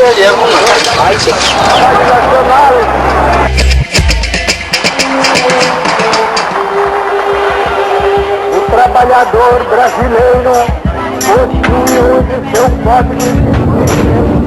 O trabalhador brasileiro possui hoje seu código de conhecimento.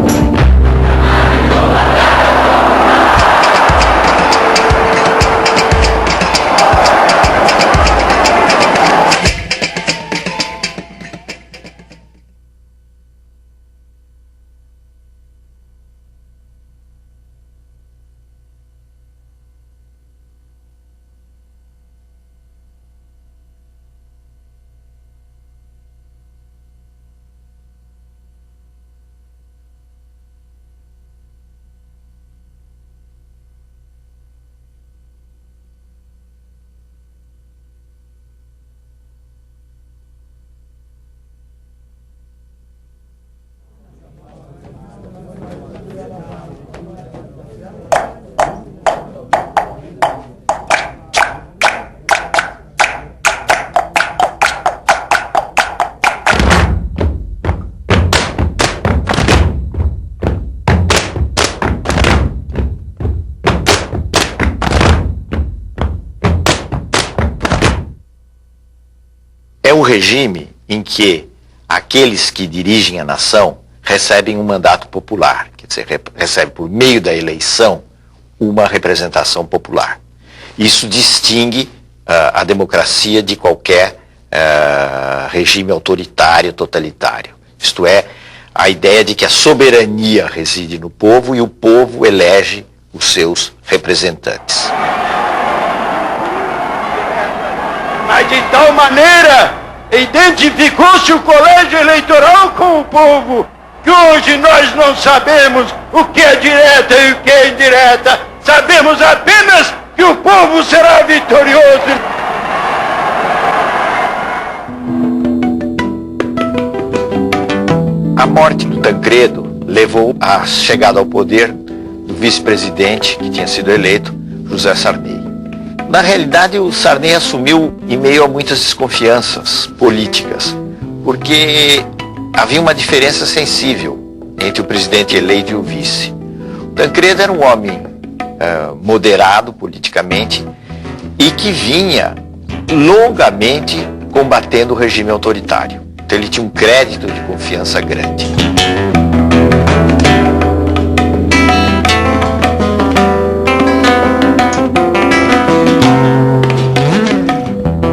É um regime em que aqueles que dirigem a nação recebem um mandato popular, quer dizer, recebem por meio da eleição uma representação popular. Isso distingue a democracia de qualquer regime autoritário, totalitário. Isto é, a ideia de que a soberania reside no povo e o povo elege os seus representantes. Mas de tal maneira identificou-se o colégio eleitoral com o povo, que hoje nós não sabemos o que é direta e o que é indireta. Sabemos apenas que o povo será vitorioso. A morte do Tancredo levou à chegada ao poder do vice-presidente, que tinha sido eleito, José Sarney. Na realidade, o Sarney assumiu em meio a muitas desconfianças políticas, porque havia uma diferença sensível entre o presidente eleito e o vice. O Tancredo era um homem moderado politicamente e que vinha longamente combatendo o regime autoritário. Então ele tinha um crédito de confiança grande.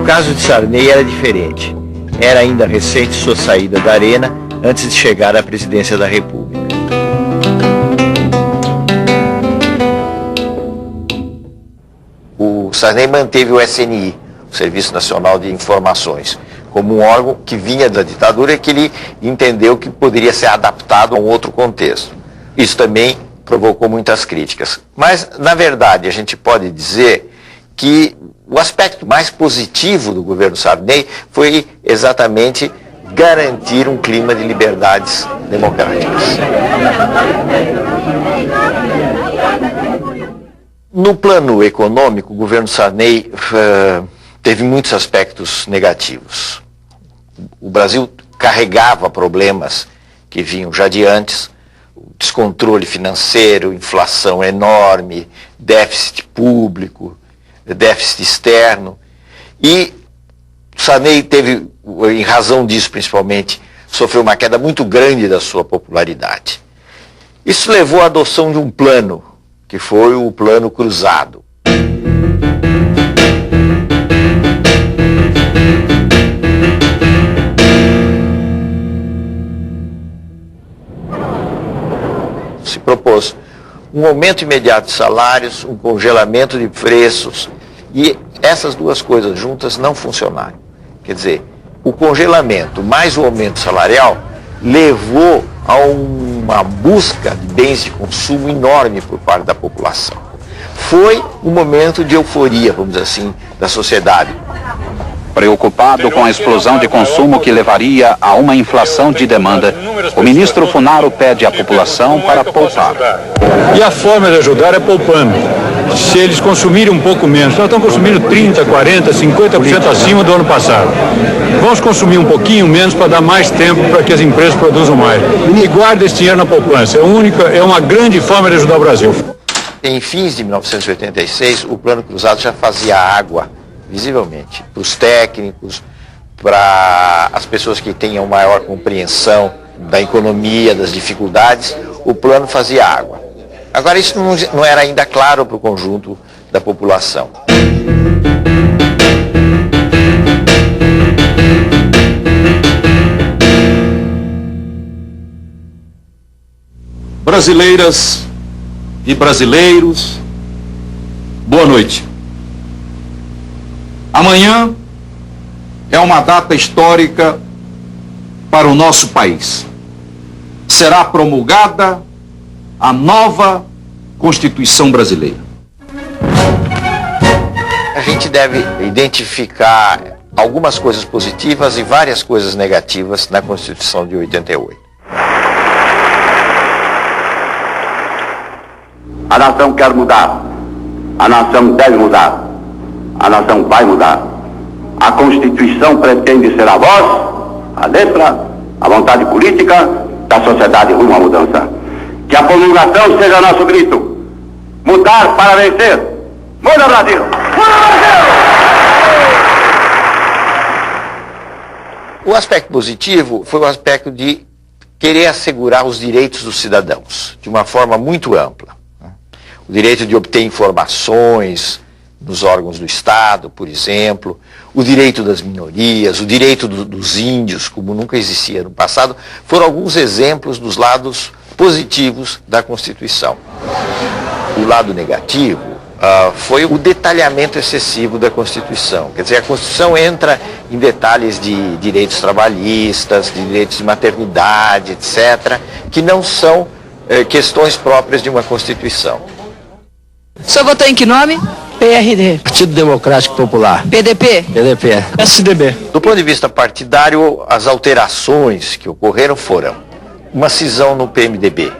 O caso de Sarney era diferente. Era ainda recente sua saída da arena antes de chegar à presidência da República. O Sarney manteve o SNI, o Serviço Nacional de Informações, como um órgão que vinha da ditadura e que ele entendeu que poderia ser adaptado a um outro contexto. Isso também provocou muitas críticas. Mas, na verdade, a gente pode dizer que o aspecto mais positivo do governo Sarney foi exatamente garantir um clima de liberdades democráticas. No plano econômico, o governo Sarney teve muitos aspectos negativos. O Brasil carregava problemas que vinham já de antes: descontrole financeiro, inflação enorme, déficit público, déficit externo, e Sarney teve, em razão disso principalmente, sofreu uma queda muito grande da sua popularidade. Isso levou à adoção de um plano, que foi o Plano Cruzado. Se propôs um aumento imediato de salários, um congelamento de preços, e essas duas coisas juntas não funcionaram. Quer dizer, o congelamento mais o aumento salarial levou a uma busca de bens de consumo enorme por parte da população. Foi um momento de euforia, vamos dizer assim, da sociedade. Preocupado com a explosão de consumo que levaria a uma inflação de demanda, o ministro Funaro pede à população para poupar. E a forma de ajudar é poupando. se eles consumirem um pouco menos. Nós estamos consumindo 30%, 40%, 50% acima do ano passado. Vamos consumir um pouquinho menos para dar mais tempo para que as empresas produzam mais. E guarda esse dinheiro na poupança. É uma grande forma de ajudar o Brasil. Em fins de 1986, o Plano Cruzado já fazia água, visivelmente, para os técnicos, para as pessoas que tenham maior compreensão da economia, das dificuldades, o plano fazia água. Agora, isso não era ainda claro para o conjunto da população. Brasileiras e brasileiros, boa noite. Amanhã é uma data histórica para o nosso país. Será promulgada a nova Constituição brasileira. A gente deve identificar algumas coisas positivas e várias coisas negativas na Constituição de 88. A nação quer mudar, a nação deve mudar, a nação vai mudar. A Constituição pretende ser a voz, a letra, a vontade política da sociedade rumo à mudança. Que a promulgação seja nosso grito. Mudar para vencer. Muda, Brasil! Muda, Brasil! O aspecto positivo foi o aspecto de querer assegurar os direitos dos cidadãos, de uma forma muito ampla. O direito de obter informações nos órgãos do Estado, por exemplo, o direito das minorias, o direito dos índios, como nunca existia no passado, foram alguns exemplos dos lados positivos da Constituição. O lado negativo foi o detalhamento excessivo da Constituição. Quer dizer, a Constituição entra em detalhes de direitos trabalhistas, de direitos de maternidade, etc., que não são questões próprias de uma Constituição. O senhor votou em que nome? PRD. Partido Democrático Popular. PDP? PDP. PSDB. Do ponto de vista partidário, as alterações que ocorreram foram uma cisão no PMDB,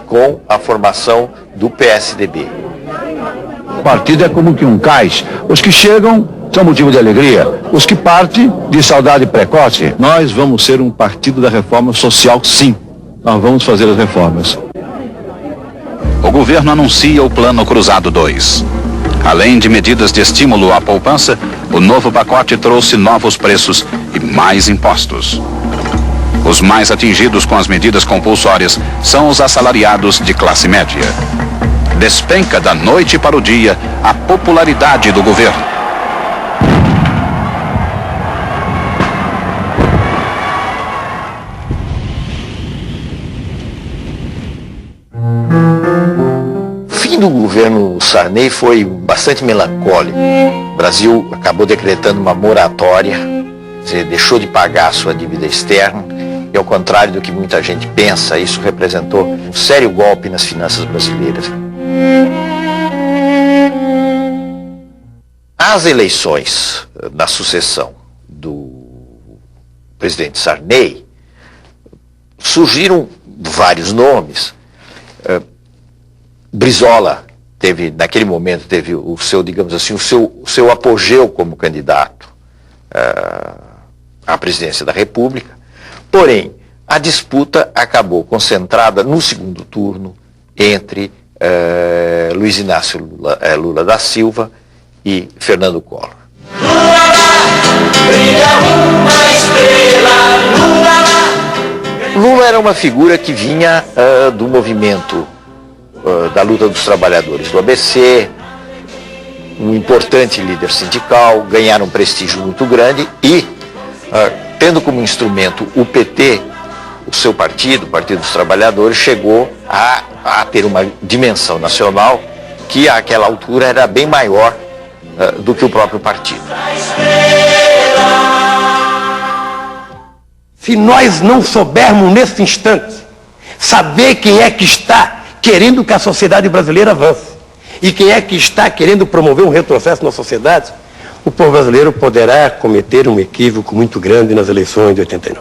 com a formação do PSDB. O partido é como que um cais. Os que chegam são motivo de alegria. Os que partem, de saudade precoce. Nós vamos ser um partido da reforma social, sim. Nós vamos fazer as reformas. O governo anuncia o Plano Cruzado 2. Além de medidas de estímulo à poupança, o novo pacote trouxe novos preços e mais impostos. Os mais atingidos com as medidas compulsórias são os assalariados de classe média. Despenca da noite para o dia a popularidade do governo. O fim do governo Sarney foi bastante melancólico. O Brasil acabou decretando uma moratória, deixou de pagar a sua dívida externa, e ao contrário do que muita gente pensa, isso representou um sério golpe nas finanças brasileiras. As eleições na sucessão do presidente Sarney surgiram vários nomes. Brizola naquele momento teve o seu, digamos assim, o seu apogeu como candidato à presidência da República. Porém, a disputa acabou concentrada no segundo turno entre Luiz Inácio Lula da Silva e Fernando Collor. Lula era uma figura que vinha do movimento da luta dos trabalhadores do ABC, um importante líder sindical, ganharam um prestígio muito grande e, tendo como instrumento o PT, o seu partido, o Partido dos Trabalhadores, chegou a ter uma dimensão nacional que àquela altura era bem maior do que o próprio partido. Se nós não soubermos nesse instante saber quem é que está querendo que a sociedade brasileira avance e quem é que está querendo promover um retrocesso na sociedade, o povo brasileiro poderá cometer um equívoco muito grande nas eleições de 89.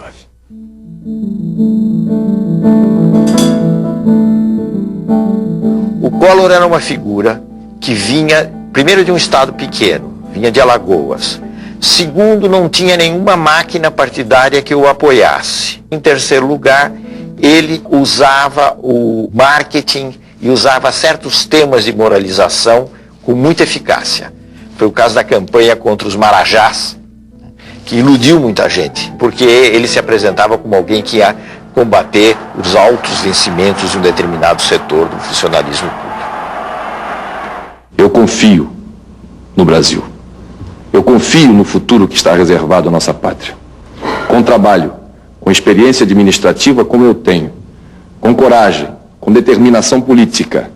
O Collor era uma figura que vinha, primeiro, de um estado pequeno, vinha de Alagoas. Segundo, não tinha nenhuma máquina partidária que o apoiasse. Em terceiro lugar, ele usava o marketing e usava certos temas de moralização com muita eficácia. Foi o caso da campanha contra os marajás, que iludiu muita gente, porque ele se apresentava como alguém que ia combater os altos vencimentos de um determinado setor do funcionalismo público. Eu confio no Brasil. Eu confio no futuro que está reservado à nossa pátria. Com trabalho, com experiência administrativa como eu tenho, com coragem, com determinação política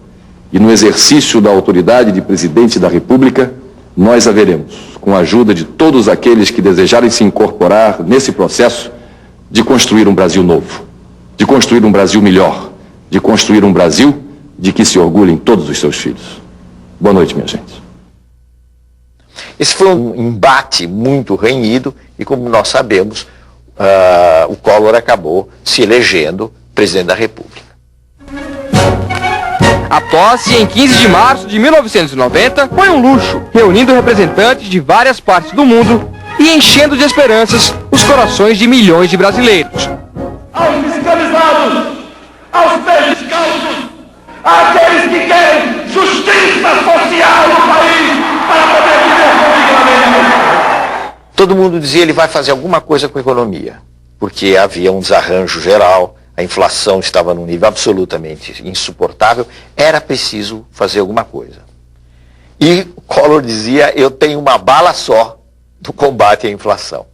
e no exercício da autoridade de presidente da República, nós haveremos, com a ajuda de todos aqueles que desejarem se incorporar nesse processo, de construir um Brasil novo, de construir um Brasil melhor, de construir um Brasil de que se orgulhem todos os seus filhos. Boa noite, minha gente. Esse foi um embate muito renhido e, como nós sabemos, o Collor acabou se elegendo presidente da República. A posse, em 15 de março de 1990, foi um luxo, reunindo representantes de várias partes do mundo e enchendo de esperanças os corações de milhões de brasileiros. Aos escravizados, aos pés descalços, àqueles que querem justiça social no país para poder viver dignamente. Todo mundo dizia ele vai fazer alguma coisa com a economia, porque havia um desarranjo geral, a inflação estava num nível absolutamente insuportável, era preciso fazer alguma coisa. E Collor dizia, eu tenho uma bala só do combate à inflação.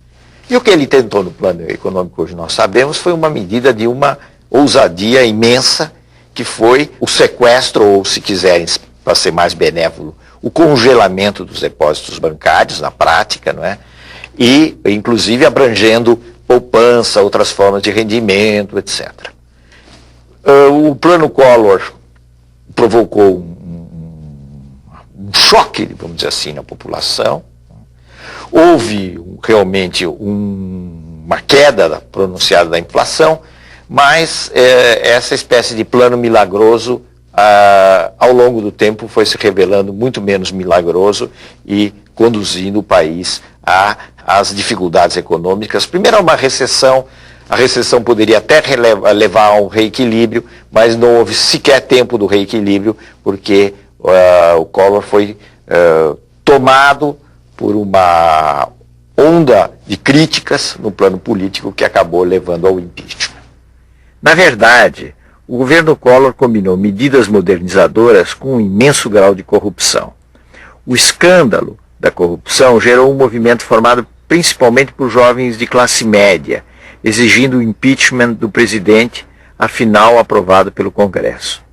E o que ele tentou no plano econômico, hoje nós sabemos, foi uma medida de uma ousadia imensa, que foi o sequestro, ou se quiserem, para ser mais benévolo, o congelamento dos depósitos bancários, na prática, não é? E, inclusive, abrangendo poupança, outras formas de rendimento, etc. O plano Collor provocou um choque, vamos dizer assim, na população. Houve realmente uma queda pronunciada da inflação, mas essa espécie de plano milagroso, ao longo do tempo, foi se revelando muito menos milagroso e conduzindo o país às dificuldades econômicas. Primeiro, a uma recessão. A recessão poderia até levar a um reequilíbrio, mas não houve sequer tempo do reequilíbrio, porque o Collor foi tomado por uma onda de críticas no plano político que acabou levando ao impeachment. Na verdade, o governo Collor combinou medidas modernizadoras com um imenso grau de corrupção. O escândalo da corrupção gerou um movimento formado principalmente por jovens de classe média, exigindo o impeachment do presidente, afinal aprovado pelo Congresso.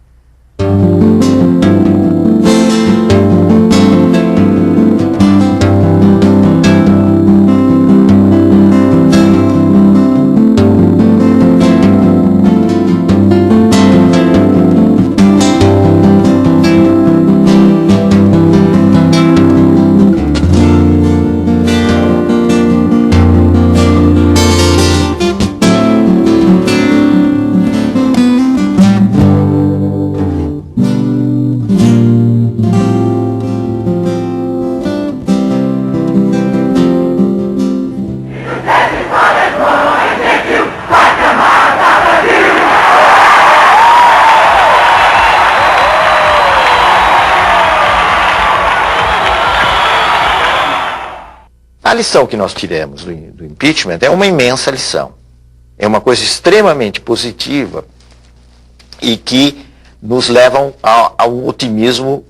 A lição que nós tiramos do impeachment é uma imensa lição. É uma coisa extremamente positiva e que nos leva a um otimismo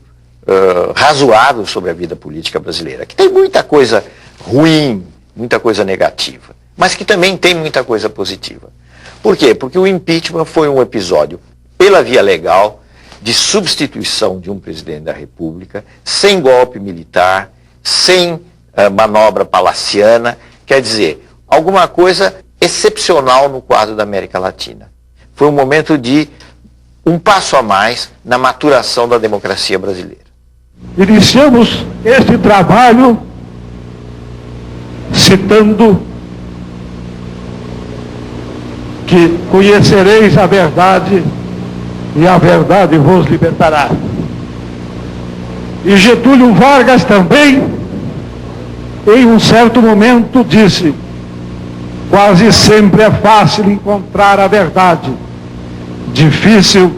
razoável sobre a vida política brasileira, que tem muita coisa ruim, muita coisa negativa, mas que também tem muita coisa positiva. Por quê? Porque o impeachment foi um episódio, pela via legal, de substituição de um presidente da República, sem golpe militar, sem manobra palaciana, quer dizer, alguma coisa excepcional no quadro da América Latina. Foi um momento de um passo a mais na maturação da democracia brasileira. Iniciamos este trabalho citando que conhecereis a verdade e a verdade vos libertará. E Getúlio Vargas também, em um certo momento, disse: quase sempre é fácil encontrar a verdade. Difícil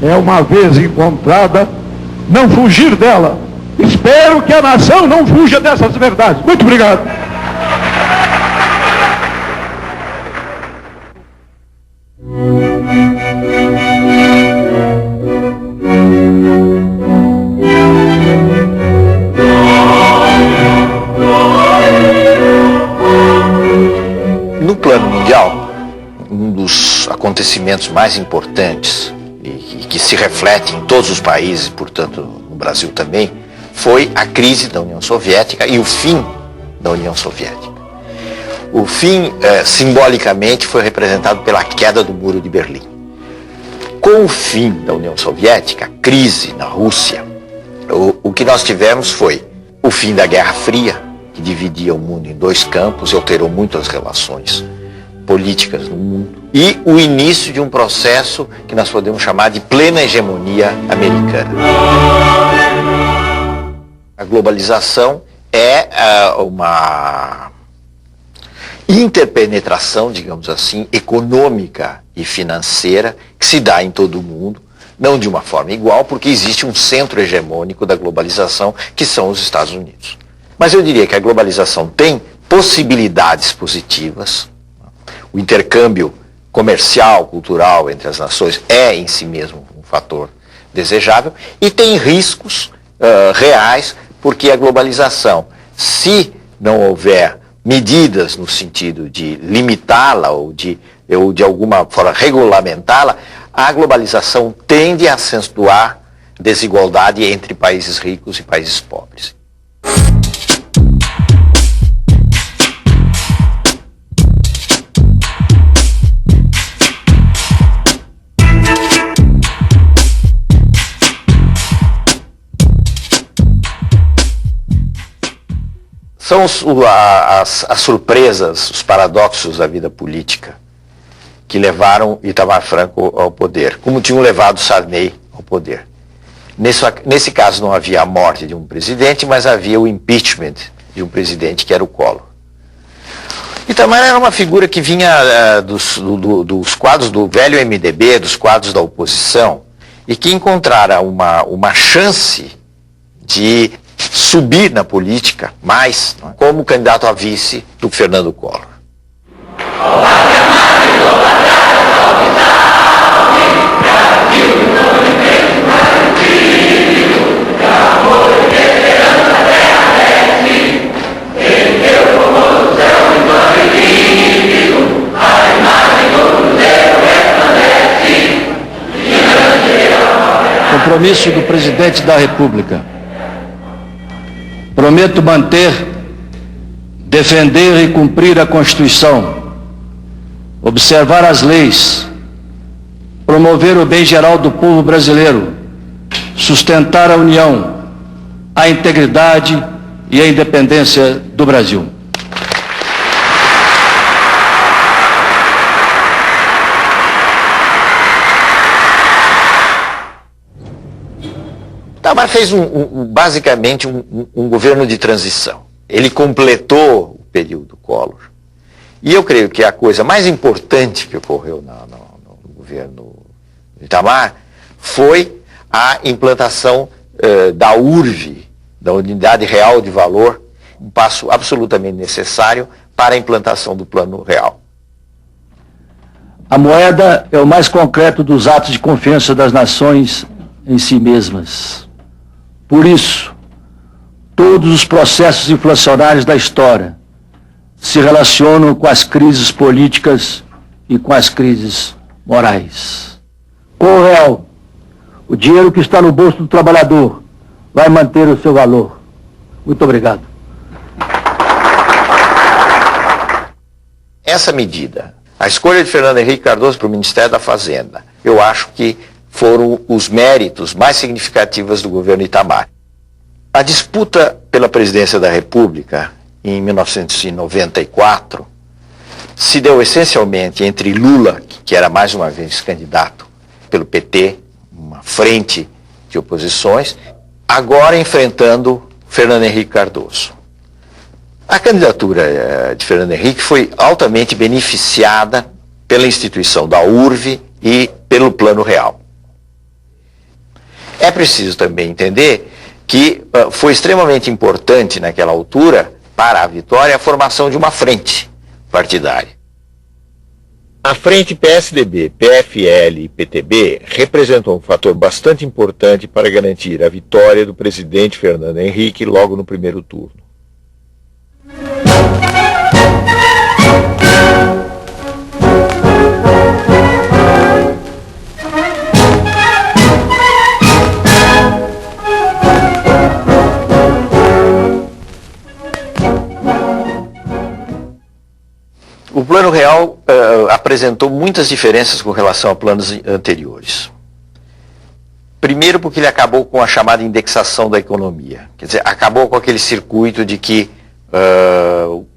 é, uma vez encontrada, não fugir dela. Espero que a nação não fuja dessas verdades. Muito obrigado. No plano mundial, um dos acontecimentos mais importantes e que se reflete em todos os países, portanto no Brasil também, foi a crise da União Soviética e o fim da União Soviética. O fim, simbolicamente, foi representado pela queda do Muro de Berlim. Com o fim da União Soviética, a crise na Rússia, o que nós tivemos foi o fim da Guerra Fria, que dividia o mundo em dois campos e alterou muito as relações políticas no mundo, e o início de um processo que nós podemos chamar de plena hegemonia americana. A globalização é uma interpenetração, digamos assim, econômica e financeira que se dá em todo o mundo, não de uma forma igual, porque existe um centro hegemônico da globalização, que são os Estados Unidos. Mas eu diria que a globalização tem possibilidades positivas. O intercâmbio comercial, cultural entre as nações é em si mesmo um fator desejável, e tem riscos reais, porque a globalização, se não houver medidas no sentido de limitá-la ou de alguma forma regulamentá-la, a globalização tende a acentuar desigualdade entre países ricos e países pobres. São as surpresas, os paradoxos da vida política que levaram Itamar Franco ao poder, como tinham levado Sarney ao poder. Nesse caso não havia a morte de um presidente, mas havia o impeachment de um presidente que era o Collor. Itamar era uma figura que vinha dos quadros do velho MDB, dos quadros da oposição, e que encontrara uma chance de subir na política mais, como candidato a vice do Fernando Collor. Compromisso do Presidente da República. Prometo manter, defender e cumprir a Constituição, observar as leis, promover o bem geral do povo brasileiro, sustentar a união, a integridade e a independência do Brasil. Itamar fez basicamente um governo de transição. Ele completou o período Collor. E eu creio que a coisa mais importante que ocorreu no governo Itamar foi a implantação da URV, da Unidade Real de Valor, um passo absolutamente necessário para a implantação do Plano Real. A moeda é o mais concreto dos atos de confiança das nações em si mesmas. Por isso, todos os processos inflacionários da história se relacionam com as crises políticas e com as crises morais. Com o real, o dinheiro que está no bolso do trabalhador vai manter o seu valor. Muito obrigado. Essa medida, a escolha de Fernando Henrique Cardoso para o Ministério da Fazenda, eu acho que foram os méritos mais significativos do governo Itamar. A disputa pela presidência da República, em 1994, se deu essencialmente entre Lula, que era mais uma vez candidato pelo PT, uma frente de oposições, agora enfrentando Fernando Henrique Cardoso. A candidatura de Fernando Henrique foi altamente beneficiada pela instituição da URV e pelo Plano Real. É preciso também entender que foi extremamente importante naquela altura, para a vitória, a formação de uma frente partidária. A frente PSDB, PFL e PTB representou um fator bastante importante para garantir a vitória do presidente Fernando Henrique logo no primeiro turno. O Plano Real apresentou muitas diferenças com relação a planos anteriores. Primeiro porque ele acabou com a chamada indexação da economia. Quer dizer, acabou com aquele circuito de que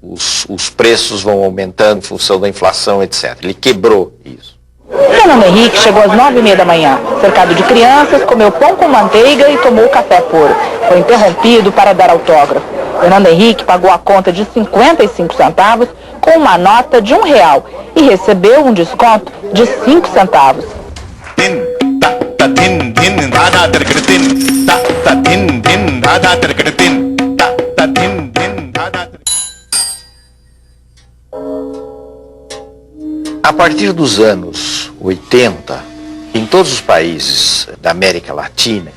os preços vão aumentando em função da inflação, etc. Ele quebrou isso. Fernando Henrique chegou às 9h30 da manhã. Cercado de crianças, comeu pão com manteiga e tomou café puro. Foi interrompido para dar autógrafo. Fernando Henrique pagou a conta de 55 centavos com uma nota de R$1 e recebeu um desconto de 5 centavos. A partir dos anos 80, em todos os países da América Latina,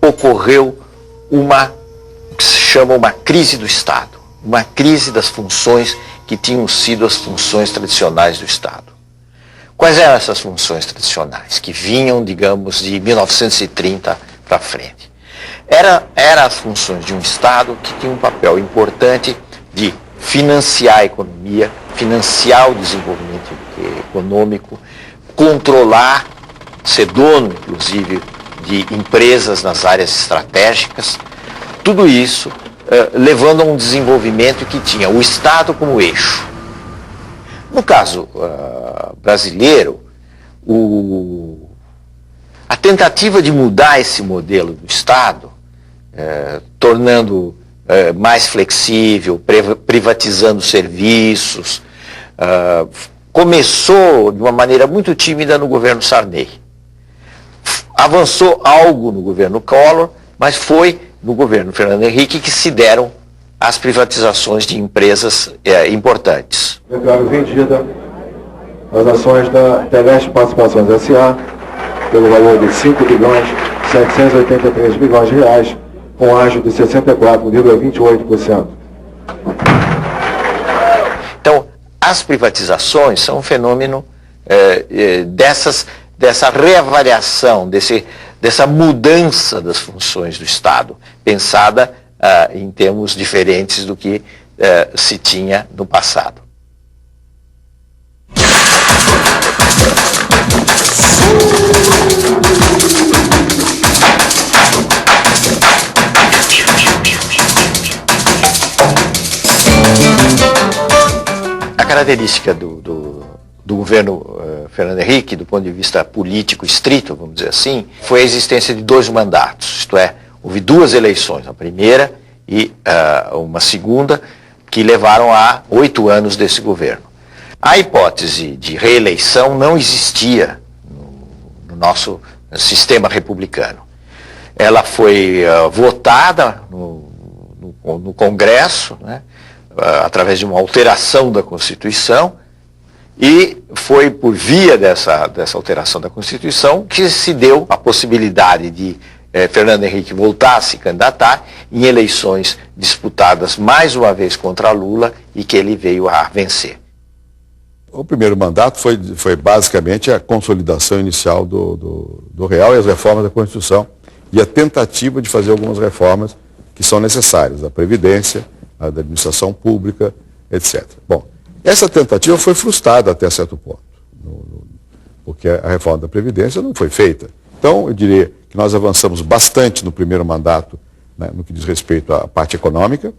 ocorreu o que se chama uma crise do Estado, uma crise das funções que tinham sido as funções tradicionais do Estado. Quais eram essas funções tradicionais, que vinham, digamos, de 1930 para frente? Eram as funções de um Estado que tinha um papel importante de financiar a economia, financiar o desenvolvimento econômico, controlar, ser dono, inclusive, de empresas nas áreas estratégicas, tudo isso levando a um desenvolvimento que tinha o Estado como eixo. No caso brasileiro, a tentativa de mudar esse modelo do Estado, tornando mais flexível, privatizando serviços, começou de uma maneira muito tímida no governo Sarney. Avançou algo no governo Collor, mas foi no governo Fernando Henrique que se deram as privatizações de empresas importantes. Declaro vendida as ações da Teleste Participações S.A. pelo valor de R$5.783 bilhões, com ágio de 64,28%. Então, as privatizações são um fenômeno dessa reavaliação, dessa mudança das funções do Estado, pensada em termos diferentes do que se tinha no passado. A característica do governo Fernando Henrique, do ponto de vista político estrito, vamos dizer assim, foi a existência de 2 mandatos, isto é, houve 2 eleições, a primeira e uma segunda, que levaram a 8 anos desse governo. A hipótese de reeleição não existia no nosso sistema republicano. Ela foi votada no Congresso, né, através de uma alteração da Constituição, e foi por via dessa alteração da Constituição que se deu a possibilidade de Fernando Henrique voltar a se candidatar em eleições disputadas mais uma vez contra Lula e que ele veio a vencer. O primeiro mandato foi basicamente a consolidação inicial do Real e as reformas da Constituição e a tentativa de fazer algumas reformas que são necessárias, a Previdência, a da administração pública, etc. Bom, essa tentativa foi frustrada até certo ponto, porque a reforma da Previdência não foi feita. Então, eu diria que nós avançamos bastante no primeiro mandato, né, no que diz respeito à parte econômica,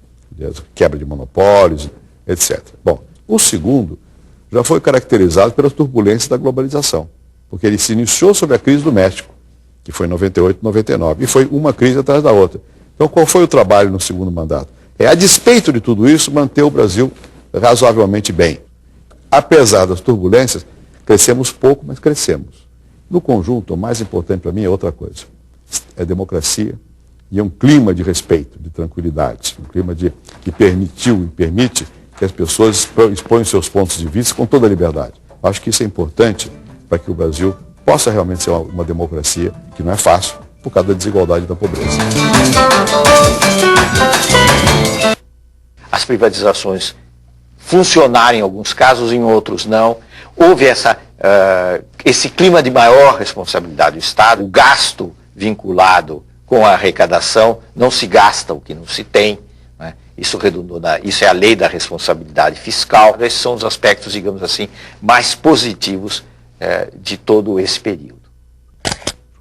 quebra de monopólios, etc. Bom, o segundo já foi caracterizado pelas turbulências da globalização, porque ele se iniciou sob a crise do México que foi em 98, 99. E foi uma crise atrás da outra. Então, qual foi o trabalho no segundo mandato? A despeito de tudo isso, manter o Brasil razoavelmente bem. Apesar das turbulências, crescemos pouco, mas crescemos. No conjunto, o mais importante para mim é outra coisa. É democracia e é um clima de respeito, de tranquilidade. Um clima que permitiu e permite que as pessoas exponham seus pontos de vista com toda a liberdade. Acho que isso é importante para que o Brasil possa realmente ser uma democracia, que não é fácil, por causa da desigualdade e da pobreza. As privatizações funcionaram em alguns casos, em outros não. Houve esse clima de maior responsabilidade do Estado, o gasto vinculado com a arrecadação, não se gasta o que não se tem, né? Isso é a lei da responsabilidade fiscal. Esses são os aspectos, digamos assim, mais positivos de todo esse período.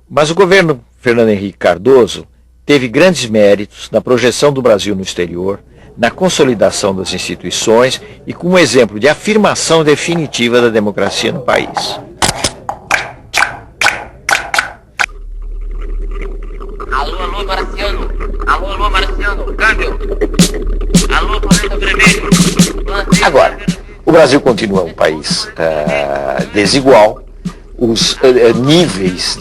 Mas o governo Fernando Henrique Cardoso teve grandes méritos na projeção do Brasil no exterior, na consolidação das instituições e como exemplo de afirmação definitiva da democracia no país. Alô, Marciano. Alô, Marciano. Câmbio. Alô, planeta vermelho. Agora, o Brasil continua um país desigual. Os níveis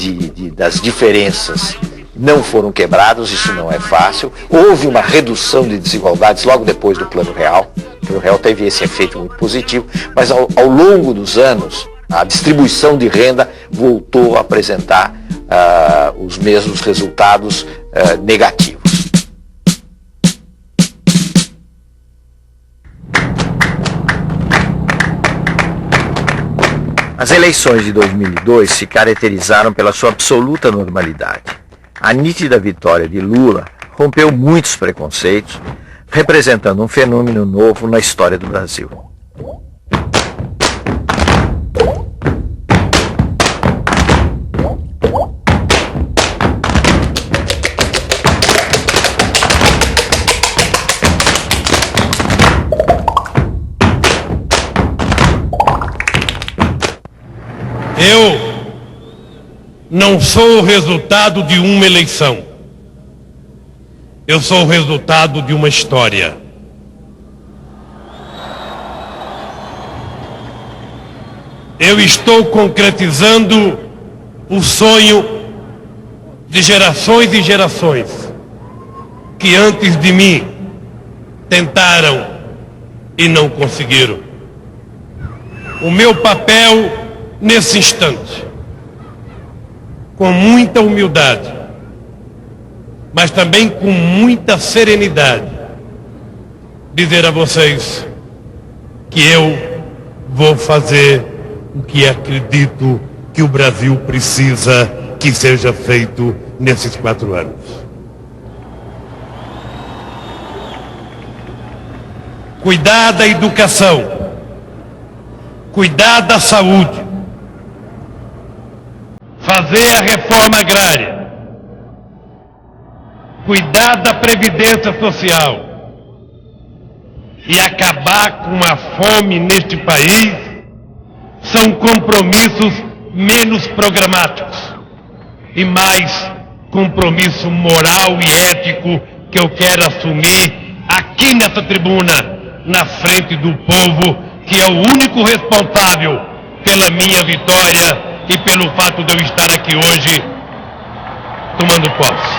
das diferenças não foram quebrados, isso não é fácil. Houve uma redução de desigualdades logo depois do Plano Real. O Plano Real teve esse efeito muito positivo, mas ao longo dos anos, a distribuição de renda voltou a apresentar os mesmos resultados negativos. As eleições de 2002 se caracterizaram pela sua absoluta normalidade. A nítida vitória de Lula rompeu muitos preconceitos, representando um fenômeno novo na história do Brasil. Eu não sou o resultado de uma eleição. Eu sou o resultado de uma história. Eu estou concretizando o sonho de gerações e gerações que antes de mim tentaram e não conseguiram. O meu papel nesse instante, com muita humildade, mas também com muita serenidade, dizer a vocês que eu vou fazer o que acredito que o Brasil precisa que seja feito nesses 4 anos. Cuidar da educação, cuidar da saúde, fazer a reforma agrária, cuidar da previdência social e acabar com a fome neste país são compromissos menos programáticos e mais compromisso moral e ético que eu quero assumir aqui nessa tribuna, na frente do povo, que é o único responsável pela minha vitória e pelo fato de eu estar aqui hoje tomando posse.